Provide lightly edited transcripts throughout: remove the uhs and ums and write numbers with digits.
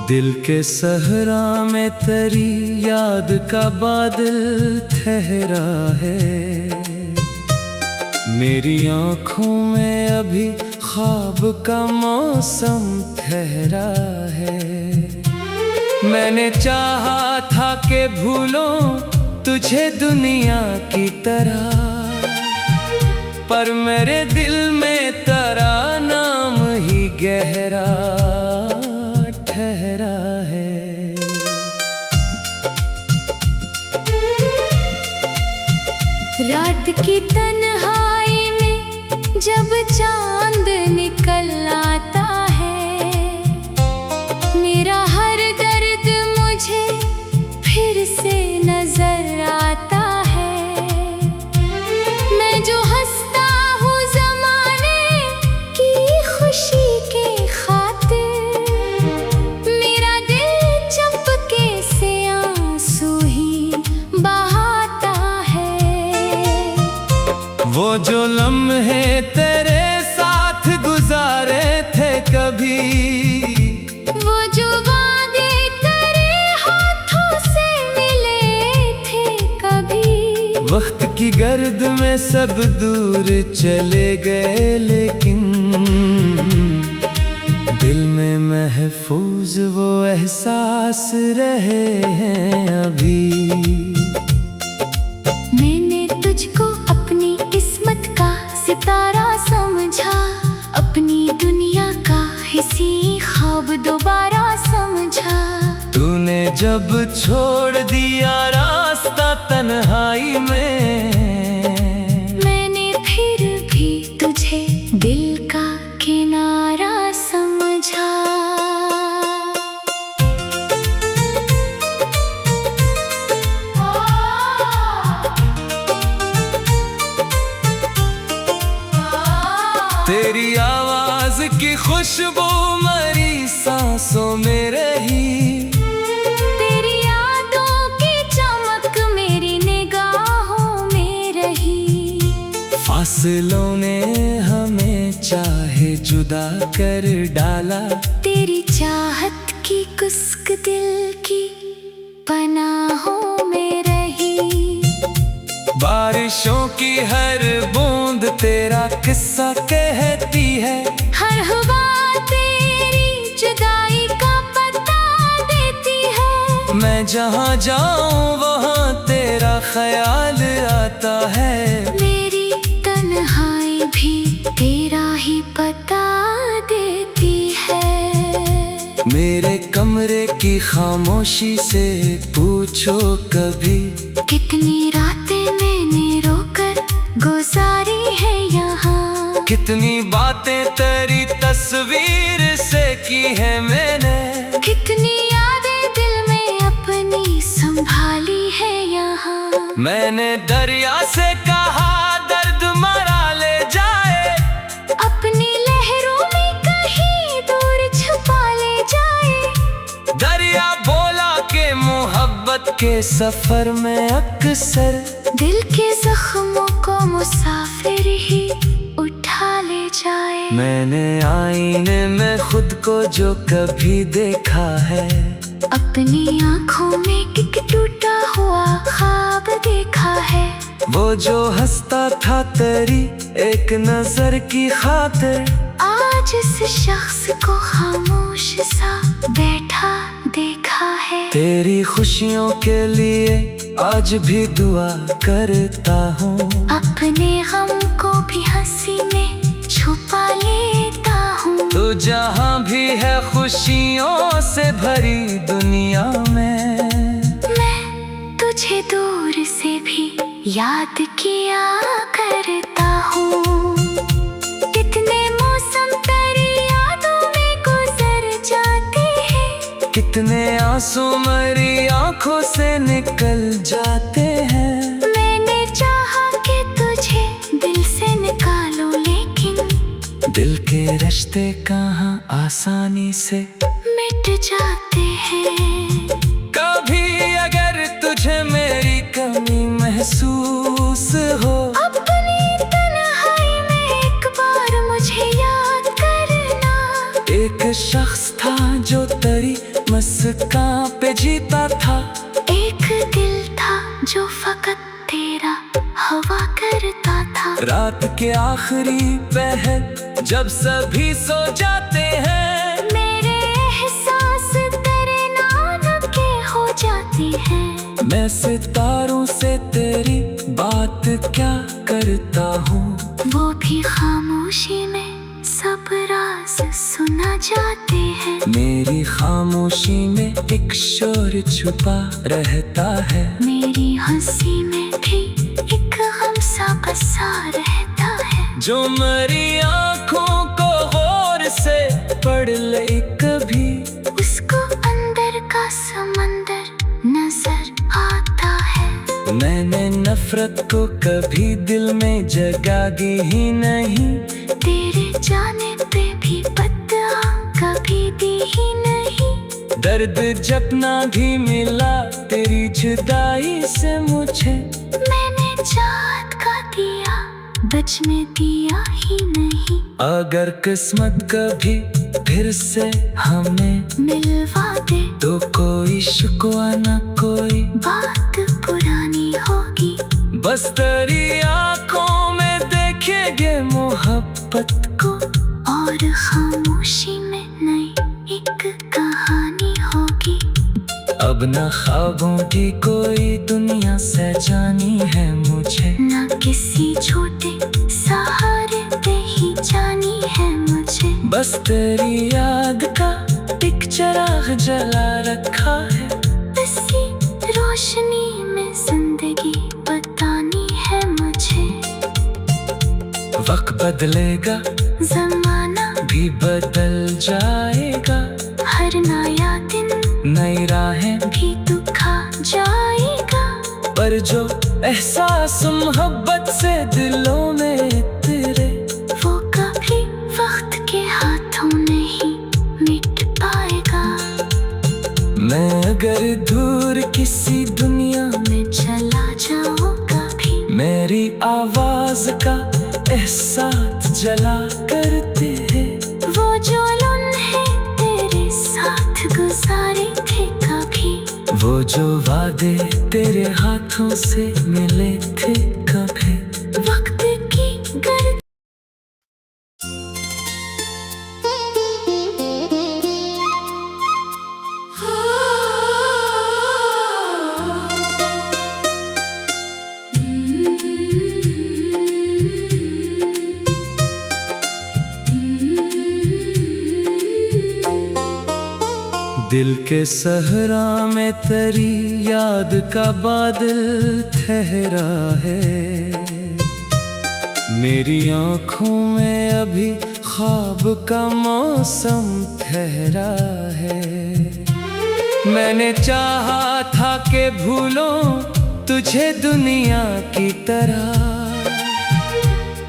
दिल के सहरा में तेरी याद का बादल ठहरा है। मेरी आँखों में अभी ख्वाब का मौसम ठहरा है। मैंने चाहा था कि भूलूं तुझे दुनिया की तरह, पर मेरे दिल में तेरा नाम ही गहरा ठहरा है। रात की तन्हाई में जब चांद निकल आता है, मेरा हर दर्द मुझे फिर से नजर आता है। मैं जो हंसता हूँ ज़माने की खुशी के खातिर, मेरा दिल चुपके से आंसू ही बहाता है। वो जो लम्हे तेरे साथ गुजारे थे कभी, वो जो वादे करे हाथों से मिले थे कभी, वक्त की गर्द में सब दूर चले गए, लेकिन दिल में महफूज वो एहसास रहे हैं अभी। मैंने तुझको अपनी किस्मत का सितारा समझा, अपनी दुनिया का हिस्सी ख्वाब दोबारा समझा। तूने जब छोड़ दिया रास्ता तन्हाई में, मैंने फिर भी तुझे दिल का किनारा समझा। तेरी आवाज की खुशबू मेरी सांसों में रही, तेरी यादों की चमक मेरी निगाहों में रही। फासलों ने हमें चाहे जुदा कर डाला, तेरी चाहत की कुस्क दिल की पनाहों में रही। बारिशों की हर बूंद तेरा किस्सा कहती है, हर हवा तेरी जुदाई का पता देती है। मैं जहाँ जाऊँ वहाँ तेरा ख्याल आता है। मेरी तन्हाई भी तेरा ही पता देती है। मेरे कमरे की खामोशी से पूछो कभी, कितनी रातें मैंने रोकर गुजारी है यहाँ, कितनी बातें तेरी तस्वीर से की है मैंने, कितनी यादें दिल में अपनी संभाली है यहाँ। मैंने दरिया से कहा दर्द मरा ले जाए, अपनी लहरों में कहीं दूर छुपा ले जाए। दरिया बोला के मोहब्बत के सफर में अक्सर दिल के जख्मों को मुसाफिर ही उठा ले जाए। मैंने आईने में खुद को जो कभी देखा है, अपनी आँखों में एक टूटा हुआ ख्वाब देखा है। वो जो हंसता था तेरी एक नजर की खातिर, आज इस शख्स को खामोश सा बैठा देखा है। तेरी खुशियों के लिए आज भी दुआ करता हूँ, अपने गम को भी हंसी में छुपा लेता हूँ। तू जहाँ भी है खुशियों से भरी दुनिया में, मैं तुझे दूर से भी याद किया करता हूँ। कितने मौसम तेरी यादों में गुजर जाते हैं, कितने आंसू मेरी आंखों से निकल जाते हैं। मैंने चाहा कि तुझे दिल से निकालो, लेकिन दिल के रिश्ते कहाँ आसानी से मिट जाते हैं। कभी अगर तुझे मेरी कमी महसूस हो, अपनी तन्हाई में एक बार मुझे याद करना। एक शख्स था जो तेरी मुस्कान पे जीता था। एक दिल था जो फकत तेरा हवा करता था। रात के आखिरी पहर जब सभी सो जाते हैं, मेरे एहसास तेरे नाम के हो जाते हैं। मैं सितारों से तेरी बात क्या करता हूँ। वो भी खामोशी में सब राज सुना जाते हैं। मेरी खामोशी में एक शोर छुपा रहता है। मेरी हंसी में भी एक गम सा बसा रहता है। जो मरी आँखों को गौर से पढ़ ले कभी, उसको अंदर का समंदर नजर आता है। मैंने नफरत को कभी दिल में जगा दी ही नहीं। तेरे जाने पे भी बददुआ कभी दी ही नहीं। दर्द जपना भी मिला तेरी जुदाई से मुझे। मैंने चाहत का दिया बचने दिया ही नहीं। अगर किस्मत कभी फिर से हमें मिलवा दे तो कोई शिकवा न कोई बात पुरानी होगी। बस तेरी आँखों में देखेंगे मोहब्बत को और खामोशी में नई एक कहानी होगी। अब न ख्वाबों की कोई दुनिया से जानी है मुझे। न किसी छोटे सहारे पे ही जानी है मुझे। बस तेरी याद का एक चिराग जला रखा है। इसी रोशनी में जिंदगी बतानी है मुझे। वक्त बदलेगा जमाना भी बदल जाएगा। हर नया दिन नई राहें भी दुखा जाएगा। पर जो एहसास मोहब्बत से दिलों में तेरे, वो कभी वक्त के हाथों नहीं मिट पाएगा। मैं अगर दूर किसी दुनिया मैं चला जाऊँ कभी, मेरी आवाज का एहसास जला करते हैं। वो जो लम्हे तेरे साथ गुजारे थे कभी, वो जो वादे तेरे हाथों से मिले थे कभी। वक्त की गर्द दिल के सहरा में तेरी याद का बादल ठहरा है। मेरी आँखों में अभी ख्वाब का मौसम ठहरा है। मैंने चाहा था कि भूलों तुझे दुनिया की तरह,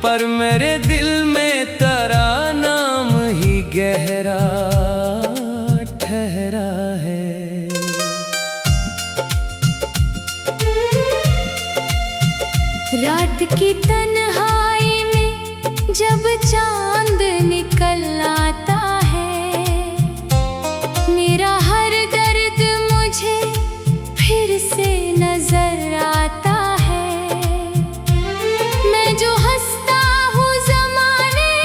पर मेरे दिल में तेरा नाम ही गहरा ठहरा है। रात की तन्हाई में जब चांद निकल आता है, मेरा हर दर्द मुझे फिर से नजर आता है। मैं जो हंसता हूँ ज़माने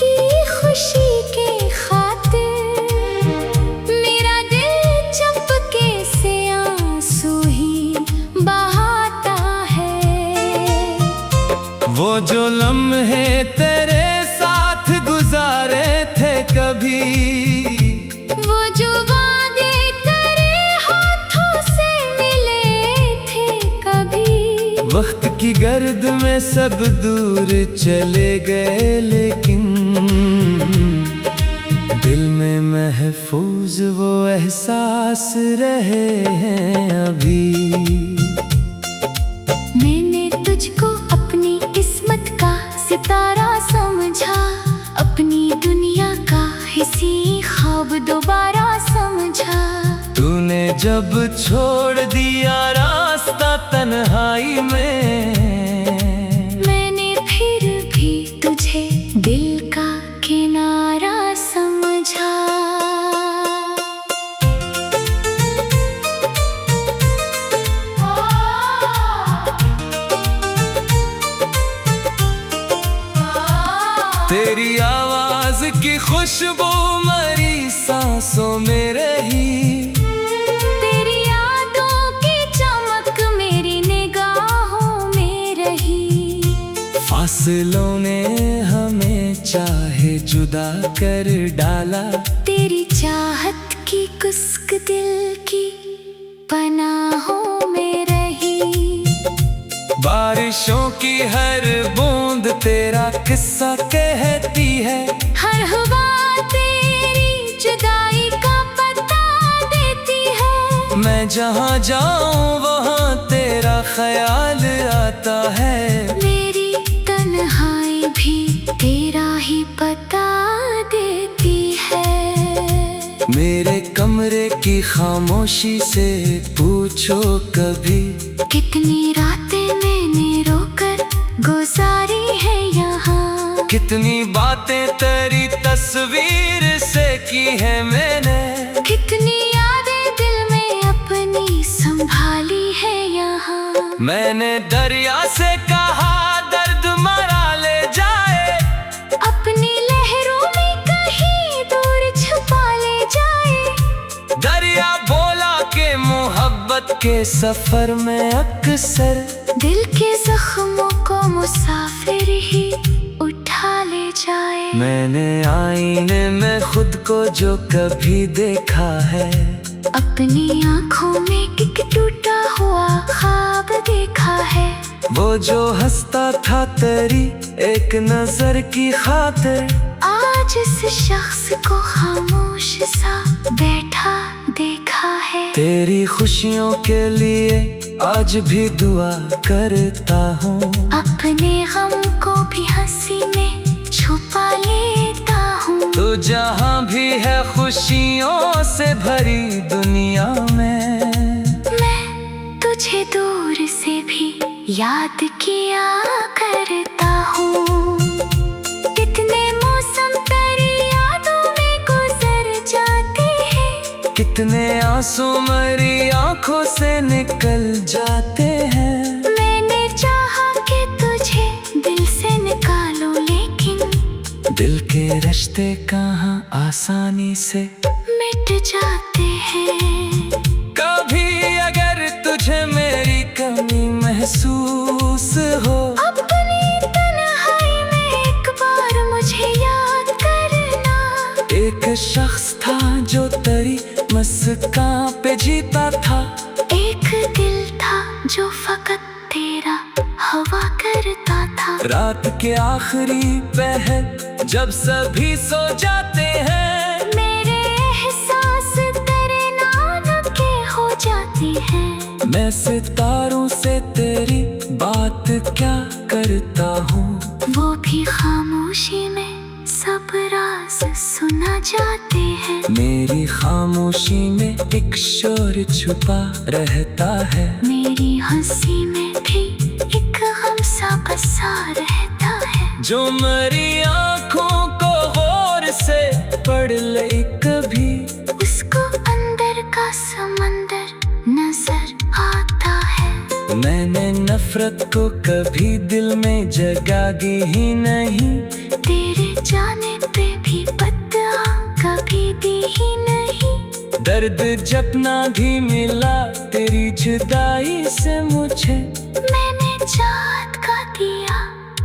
की खुशी के खातिर, मेरा दिल चंपके से आंसू ही बहाता है। वो जो लम्हे तेरे साथ गुजारे थे कभी, वो जो वादे तेरे हाथों से मिले थे कभी, वक्त की गर्द में सब दूर चले गए, लेकिन दिल में महफूज वो एहसास रहे हैं अभी। मैंने तुझको अपनी किस्मत का सितारा समझा, अपनी दुनिया का हिस्सी ख्वाब दोबारा समझा। तूने जब छोड़ दिया रास्ता तन्हाई में, मैंने फिर भी तुझे दिल का किनारा समझा। तेरी आवाज की खुशबू मरी सांसों में रही, तेरी यादों की चमक मेरी निगाहों में रही। फासलों ने हमें चाहे जुदा कर डाला, तेरी चाहत की कुस्क दिल की पनाहों में रही। बारिशों की हर बूंद तेरा किस्सा कहती है, हर हवा तेरी जुदाई का पता देती है। मैं जहाँ जाऊँ वहाँ तेरा ख्याल आता है। मेरी तन्हाई भी तेरा ही पता देती है। मेरे कमरे की खामोशी से पूछो कभी, कितनी रातें मैंने रोकर गुजारी है यहाँ। कितनी बातें तेरी तस्वीर से की है मैंने, कितनी यादें दिल में अपनी संभाली है यहाँ। मैंने दरिया से कहा दर्द मरा ले जाए, अपनी लहरों में कहीं दूर छुपा ले जाए। दरिया बोला के मोहब्बत के सफर में अक्सर दिल के जख्मों को मुसाफिर ही उठा ले जाए। मैंने आईने में खुद को जो कभी देखा है, अपनी आँखों में एक टूटा हुआ ख्वाब देखा है। वो जो हंसता था तेरी एक नजर की खातिर, आज इस शख्स को खामोश सा बैठा देखा है। तेरी खुशियों के लिए आज भी दुआ करता हूँ, अपने गम को भी हंसी में छुपा लेता हूँ। तू जहाँ भी है खुशियों से भरी दुनिया में, मैं तुझे दूर से भी याद किया करता हूँ। कितने मौसम तेरी यादों में गुजर जाते हैं, कितने आंसू मेरी आंखों से निकल जाते हैं। मैंने चाहा कि तुझे दिल से निकालूं, लेकिन दिल के रिश्ते कहाँ आसानी से मिट जाते हैं। कभी अगर तुझे मेरी कमी महसूस हो, अपनी तन्हाई में एक बार मुझे याद करना। एक शख्स था जो तेरी मुस्कान पे जीता था, एक दिल था जो फकत तेरा हवा करता था। रात के आखिरी पहर जब सभी सो जाते हैं, मेरे एहसास तेरे नाम के हो जाते हैं। मैं सितारों से तेरी बात क्या करता हूँ, वो भी खामोशी में सब राज सुना जाते हैं। मेरी खामोशी में एक शोर छुपा रहता है, मेरी हंसी में भी एक गम सा बसा रहता है। जो मेरी आँखों को गौर से पढ़ ले कभी, उसको अंदर का समंदर नजर आता है। मैंने नफरत को कभी दिल में जगागी ही नहीं, तेरे जाने पे भी बदआ कभी दी ही नहीं। दर्द जपना भी मिला तेरी जुदाई से मुझे, मैंने चाहत का दिया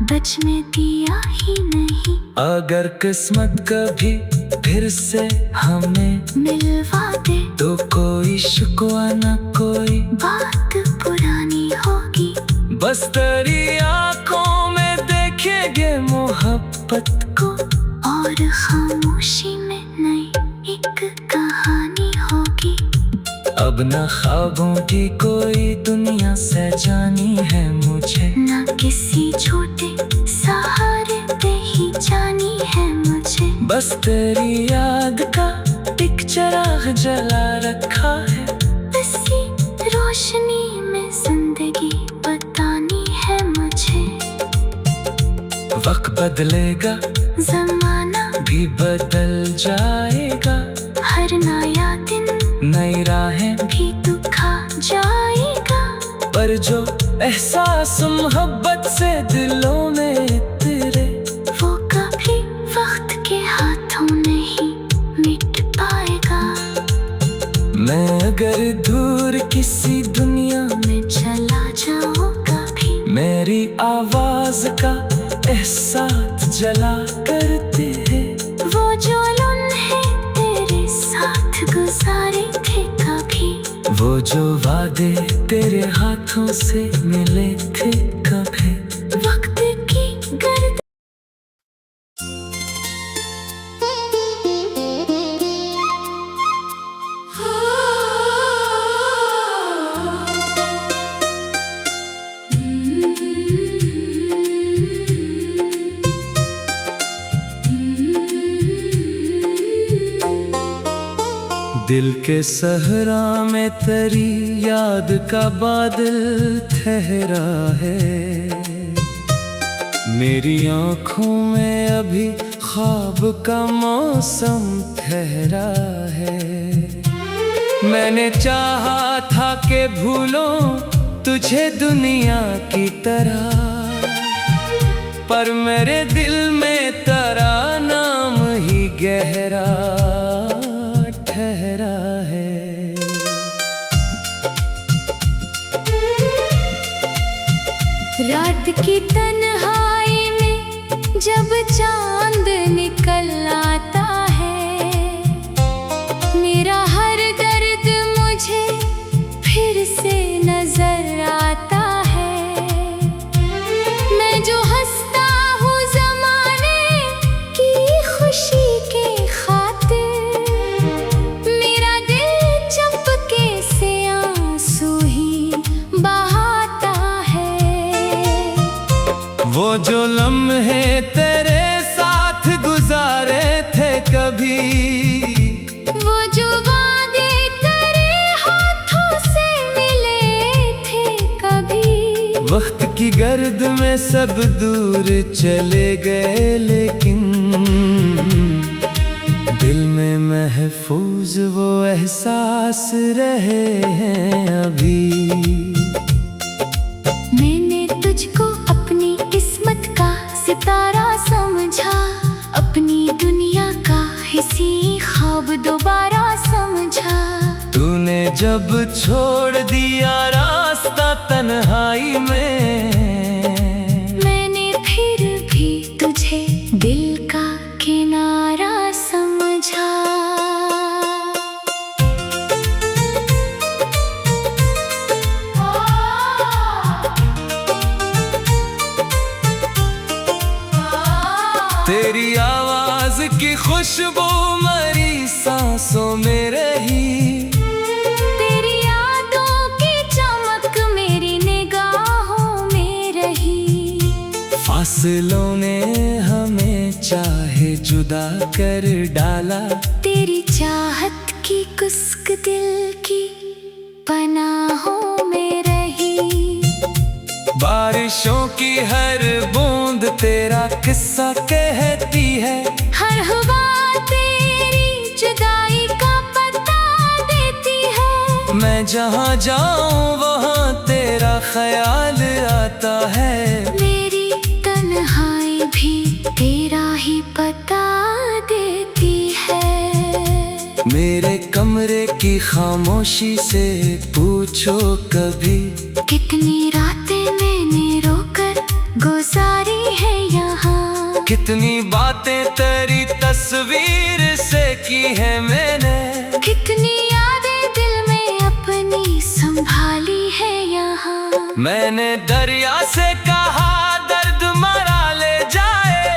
बचने दिया ही नहीं। अगर किस्मत कभी फिर से हमें मिलवा दे तो कोई शिकवा न कोई बात पुरानी होगी। बस तेरी आंखों में देखेंगे मोहब्बत को और खामोशी में नई एक कहानी होगी। अब न ख्वाबों की कोई दुनिया सजानी है मुझे, न किसी छोटे सहारे पे ही जानी है मुझे। बस तेरी याद का एक चिराग जला रखा है, इसी रोशनी में जिंदगी बतानी है मुझे। वक्त बदलेगा जमाना भी बदल जाएगा, हर नया दिन नई राहें भी दिखा जाएगा। पर जो एहसास मोहब्बत से दिलों में तेरे, वो कभी अगर दूर किसी दुनिया मैं चला जाऊं कभी, मेरी आवाज का एहसास जला करते हैं। वो जो लम्हे तेरे साथ गुजारे थे कभी, वो जो वादे तेरे हाथों से मिले थे कभी। वक्त की गर्द दिल के सहरा में तेरी याद का बादल ठहरा है। मेरी आँखों में अभी ख्वाब का मौसम ठहरा है। मैंने चाहा था कि भूलों तुझे दुनिया की तरह, पर मेरे दिल में तेरा नाम ही गहरा ठहरा है। रात की तन्हाई में जब चांद निकल आता है, मेरा हर दर्द मुझे फिर से नजर आता है। मैं जो हंसता हूँ ज़माने की खुशी के खातिर, मेरा दिल चंपके से आंसू ही बहाता है। वो जो लम्हे तेरे साथ गुजारे थे कभी, वो जो वादे तेरे हाथों से मिले थे कभी, वक्त की गर्द में सब दूर चले गए, लेकिन दिल में महफूज वो एहसास रहे हैं अभी। मैंने तुझको अपनी किस्मत का सितारा समझा, अपनी दुनिया का हिस्सी ख्वाब दोबारा समझा। तूने जब छोड़ दिया रास्ता तन्हाई में, मैंने फिर भी तुझे दिल का किनारा समझा। तेरी आवाज की खुशबू मेरी सांसों में रही, तेरी यादों की चमक मेरी निगाहों में रही। फासलों ने हमें चाहे जुदा कर डाला, तेरी चाहत की कुस्क दिल की पनाहों में रही। बारिशों की हर बूंद तेरा किस्सा कहती है, हर हवा तेरी जुदाई का पता देती है। मैं जहाँ जाऊँ वहाँ तेरा ख्याल आता है। मेरी तन्हाई भी तेरा ही पता देती है। मेरे कमरे की खामोशी से पूछो कभी, कितनी रातें मैंने रोकर गुजारी है यहाँ, कितनी बातें तेरी तस्वीर से की है मैंने, कितनी यादें दिल में अपनी संभाली है यहाँ। मैंने दरिया से कहा दर्द मरा ले जाए,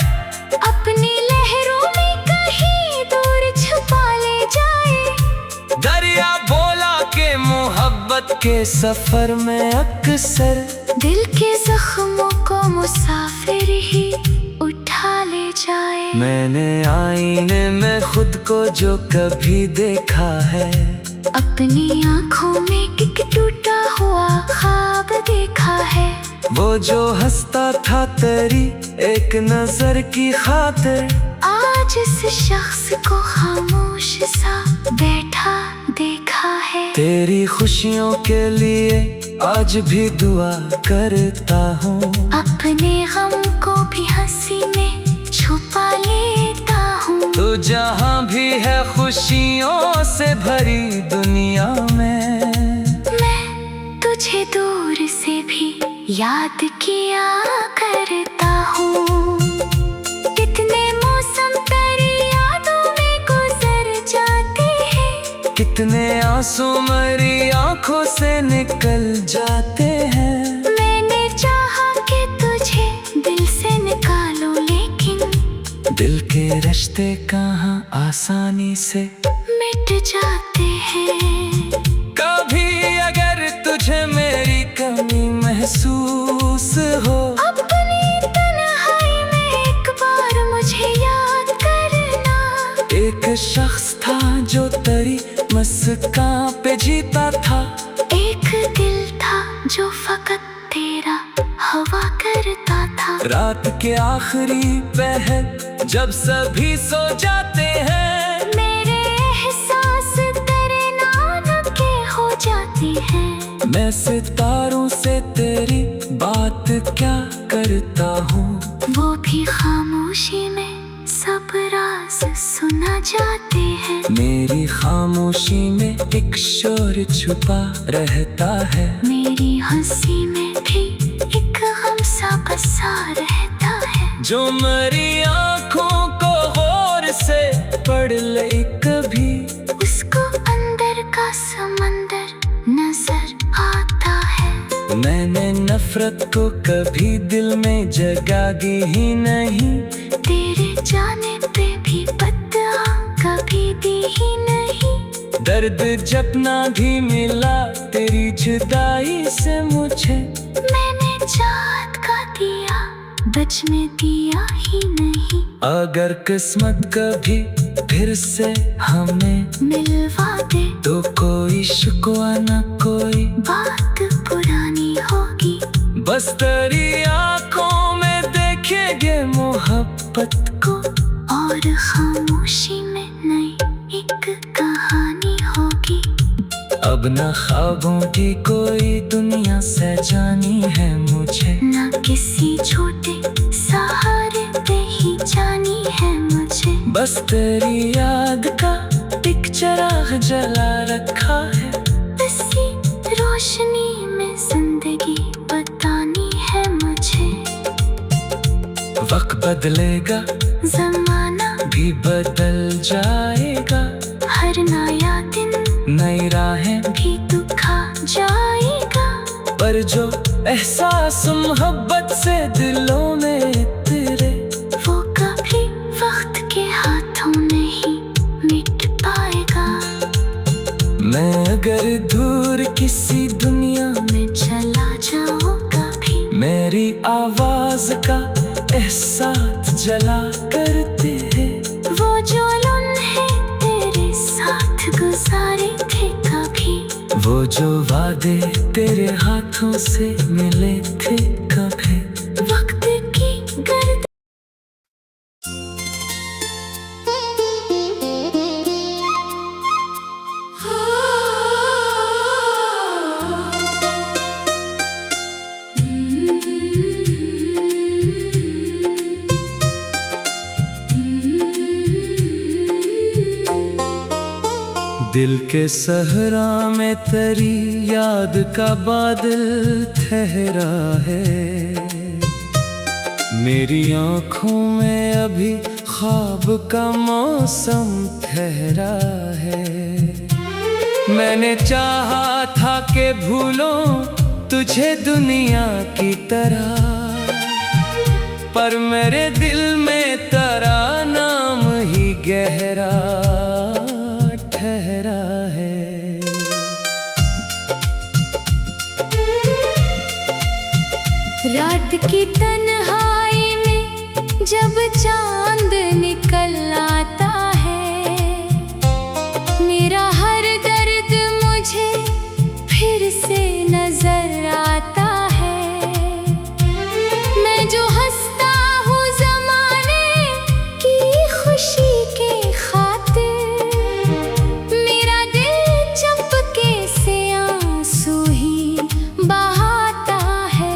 अपनी लहरों में कहीं दूर छुपा ले जाए। दरिया बोला के मोहब्बत के सफर में अक्सर दिल के जख्मों को मुसाफिर ही उठा ले जाए। मैंने आईने में खुद को जो कभी देखा है, अपनी आंखों में एक टूटा हुआ ख्वाब देखा है। वो जो हंसता था तेरी एक नजर की खातिर, आज इस शख्स को खामोश सा बैठा देखा है। तेरी खुशियों के लिए आज भी दुआ करता हूँ, अपने गम को भी हंसी में छुपा लेता हूँ। तू जहाँ भी है खुशियों से भरी दुनिया में। मैं तुझे दूर से भी याद किया करता हूँ। कितने मौसम तेरी यादों में गुजर जाते हैं। कितने आंसू मेरी आंखों से निकल जाते हैं। मैंने चाहा कि तुझे दिल से निकालूं, लेकिन दिल के रिश्ते कहाँ आसानी से मिट जाते हैं। कभी अगर तुझे मेरी कमी महसूस हो, अपनी तन्हाई में एक बार मुझे याद करना। एक शख्स था जो तेरी मुस्कान पे जीता था। एक दिल था जो फकत तेरा हवा करता था। रात के आखिरी पहर जब सभी सो जाते हैं, मेरे एहसास तेरे नाम के हो जाते हैं। मैं सितारों से तेरी बात क्या करता हूँ। वो भी खामोशी में सब राज सुना जाते हैं। मेरी खामोशी में एक शोर छुपा रहता है। मेरी हंसी में भी एक गम सा बसा रहता है। जो मेरी आँखों को गौर से पढ़ ले कभी, उसको अंदर का समंदर नजर आता है। मैंने नफरत को कभी दिल में जगागी ही नहीं। तेरे जाने पे भी बददुआ कभी दी ही नहीं। दर्द जपना भी मिला तेरी जुदाई से मुझे। मैंने चाहत का दिया बचने दिया ही नहीं। अगर किस्मत कभी फिर से हमें मिलवा दे तो कोई शिकवा न कोई बात पुरानी होगी। बस तेरी आँखों में देखेंगे मोहब्बत को, और खामोशी में नई एक कहानी होगी। अब न ख्वाबों की कोई दुनिया सजानी है मुझे। न किसी छोटे सहारे पे ही जानी है मुझे। बस तेरी याद का एक चिराग जला रखा है। इसी रोशनी में जिंदगी बतानी है मुझे। वक्त बदलेगा, जमाना भी बदल जाएगा। हर नया दिन नई राहें भी दुखा जाएगा। पर जो एहसास मोहब्बत से दिलों में तेरे, वो कभी वक्त के हाथों नहीं मिट पाएगा। मैं अगर दूर किसी दुनिया मैं चला जाऊँ कभी, मेरी आवाज का एहसास जला करते हैं। वो जो लम्हे तेरे साथ गुजारे थे कभी, वो जो वादे तेरे हाथों से मिले थे कभी। वक्त की गर्द दिल के सहरा में तेरी याद का बादल ठहरा है। मेरी आँखों में अभी ख्वाब का मौसम ठहरा है। मैंने चाहा था कि भूलों तुझे दुनिया की तरह, पर मेरे दिल में तेरा नाम ही गहरा ठहरा है। रात की तन्हाई में जब चांद निकल आता है, मेरा हर दर्द मुझे फिर से नजर आता है। मैं जो हंसता हूँ ज़माने की खुशी के खातिर, मेरा दिल चंपके से आंसू ही बहाता है।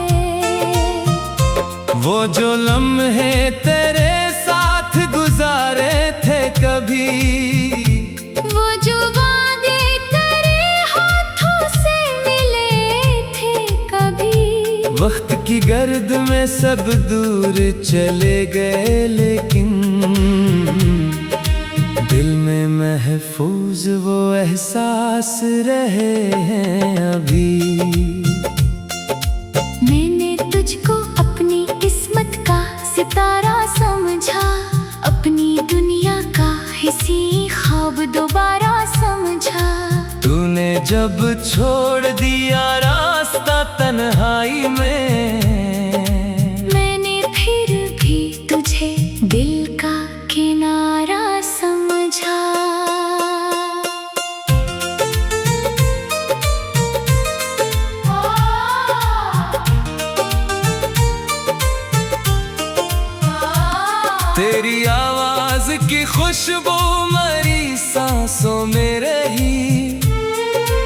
वो जो लम्हे तेरे साथ गुजारे थे कभी, जो वादे तेरे हाथों से मिले थे कभी। वक्त की गर्द में सब दूर चले गए, लेकिन दिल में महफूज वो एहसास रहे हैं अभी। मैंने तुझको अपनी किस्मत का सितारा समझा, अपनी दुनिया का हिस्सी ख्वाब दोबारा समझा। तूने जब छोड़ दिया रास्ता तन्हाई में, मैंने फिर भी तुझे दिल का किनारा समझा। तेरी आवाज की खुशबू मरी सांसों में रही,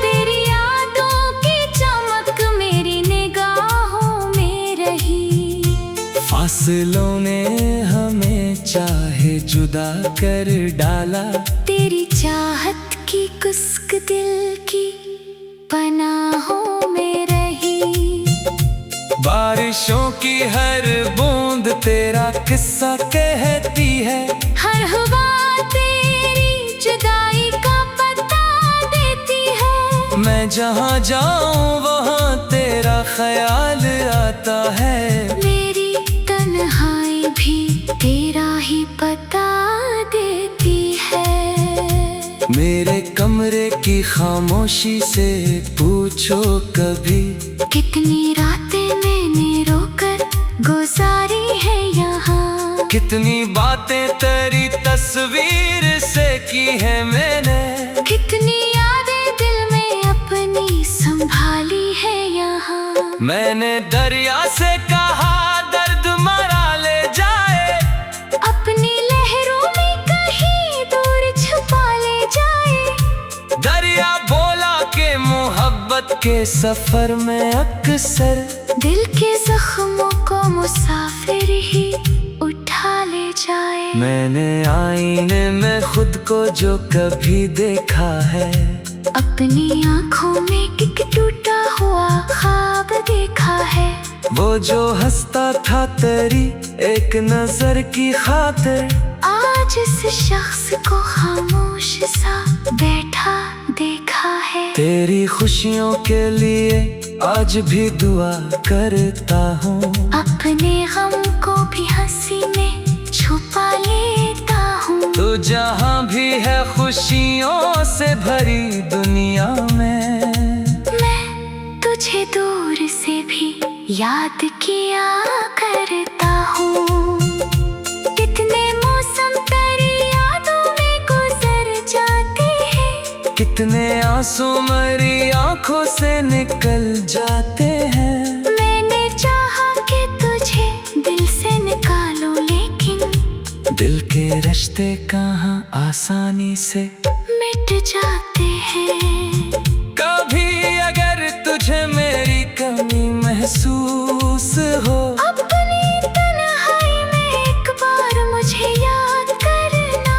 तेरी यादों की चमक मेरी निगाहों में रही। फासलों ने हमें चाहे जुदा कर डाला, तेरी चाहत की कुस्क दिल की पनाहों में रही। बारिशों की हर बूंद तेरा किस्सा कहती है, हर हवा तेरी जुदाई का पता देती है। मैं जहाँ जाऊँ वहाँ तेरा ख्याल आता है। मेरी तन्हाई भी तेरा ही पता देती है। मेरे कमरे की खामोशी से पूछो कभी, कितनी रातें मैंने रोकर गुजारी है यहाँ। कितनी बातें तेरी तस्वीर से की है मैंने, कितनी यादें दिल में अपनी संभाली है यहाँ। मैंने दरिया से कहा दर्द मरा ले जाए, अपनी लहरों में कहीं दूर छुपा ले जाए। दरिया बोला के मोहब्बत के सफर में अक्सर दिल के जख्मों को मुसाफिर ही उठा ले जाए। मैंने आईने में खुद को जो कभी देखा है, अपनी आँखों में एक टूटा हुआ ख्वाब देखा है। वो जो हंसता था तेरी एक नजर की खातिर, आज इस शख्स को खामोश सा बैठा देखा है। तेरी खुशियों के लिए आज भी दुआ करता हूँ, अपने गम को भी हंसी में छुपा लेता हूँ। तू जहाँ भी है खुशियों से भरी दुनिया में, मैं तुझे दूर से भी याद किया करता हूँ। कितने मौसम तेरी यादों में गुजर जाते हैं, कितने आंसू मेरी आंखों से निकल जाते हैं। मैंने चाहा कि तुझे दिल से निकालो, लेकिन दिल के रिश्ते कहाँ आसानी से मिट जाते हैं। कभी अगर तुझे मेरी कमी महसूस हो, अपनी तन्हाई में एक बार मुझे याद करना।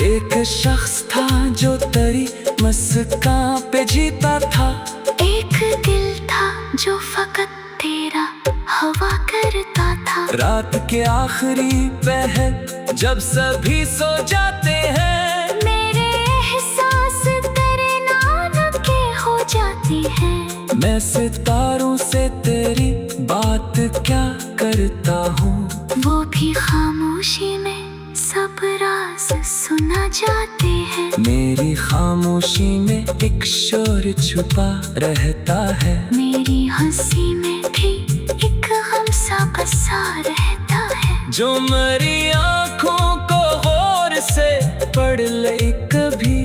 एक शख्स था जो तेरी मुस्कान पे जीता था, एक दिल था जो फकत तेरा हवा करता था। रात के आखिरी पहर जब सभी सो जाते हैं, मेरे एहसास तेरे नाम के हो जाते हैं। मैं सितारों से तेरी बात क्या करता हूँ, वो भी खामोशी में सब राज सुना जाते हैं। मेरी खामोशी में एक शोर छुपा रहता है, मेरी हंसी में भी एक गम सा बसा रहता है। जो मेरी आँखों को गौर से पढ़ ले कभी,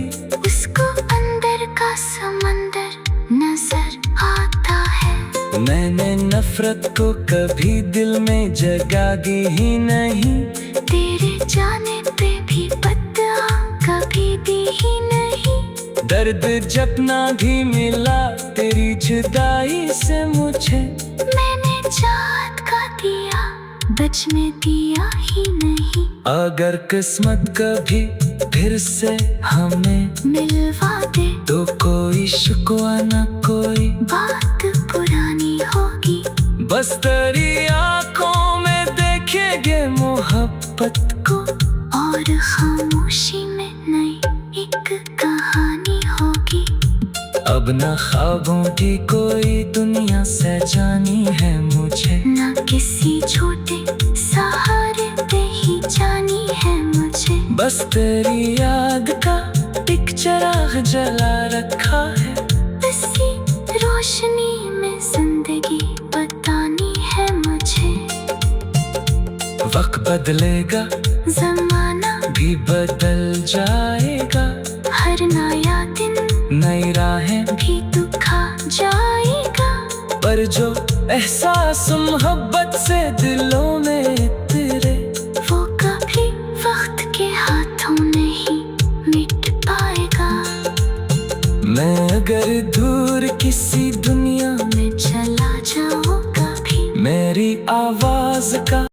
उसको अंदर का समंदर नजर आता है। मैंने नफरत को कभी दिल में जगागी ही नहीं, तेरे जाने पे भी बदआ कभी दी ही नहीं। दर्द जपना भी मिला तेरी जुदाई से मुझे, मैंने चाहत का दिया बचने दिया ही नहीं। अगर किस्मत कभी फिर से हमें मिलवा दे, तो कोई शिकवा न कोई बात पुरानी होगी। बस तेरी आंखों में देखेंगे मोहब्बत को और खामोशी में नई एक कहानी होगी। अब न ख्वाबों की कोई दुनिया से जानी है मुझे, न किसी छोटे सहारे पे ही जानी है मुझे। बस तेरी याद का एक चिराग जला रखा है, इसी रोशनी में जिंदगी बतानी है मुझे। वक्त बदलेगा, जमाना भी बदल जाएगा, हर नया दिन नई राहें भी तू खा जाएगा। पर जो एहसास मोहब्बत से दिलों में तेरे, वो कभी वक्त के हाथों नहीं मिट पाएगा। मैं अगर दूर किसी दुनिया मैं चला जाऊँ कभी, मेरी आवाज का